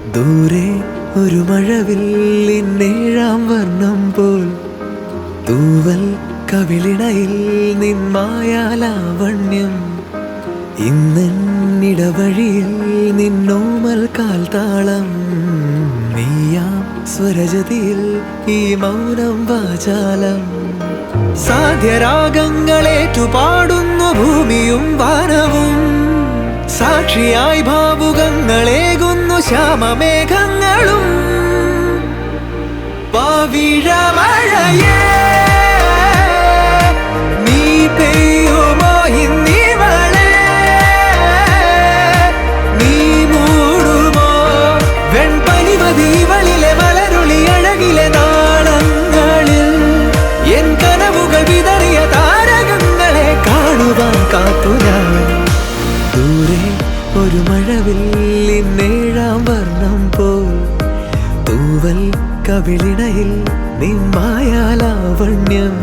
ദൂരെ ഒരു മഴവില്ലിന്നേഴാം വർണ്ണം പോൽ തൂവൽ കവിളിണയിൽ നിന്മായാലാവണ്യം ഇന്നിടവഴിയിൽ നിന്നോമൽ കാൽത്താളം നീയാം സ്വരജതിയിൽ ഈ മൗനം വാചാലം സാധ്യരാഗങ്ങളേറ്റുപാടുന്നു ഭൂമിയും വാനവും സാക്ഷിയായി ഭാവുകങ്ങളേകുന്നു ശ്യാമമേഘങ്ങളും പവിഴമഴയേ നീ പെയ്യുമോ ഇന്നിവളെ നീ മൂടുമോ വെൺപനിമതിവളിലെ മലരുളി അഴകിലെ നാളങ്ങളിൽ എൻ കനവുകൾ വിതറിയ താരകങ്ങളെ കാണുവാൻ കാത്തു ഞാൻ ദൂരെ ഒരു മഴവില്ലിന്നേഴാം വർണ്ണം പോൽ തൂവൽ കവിളിണയിൽ നിന്മായാലാവണ്യം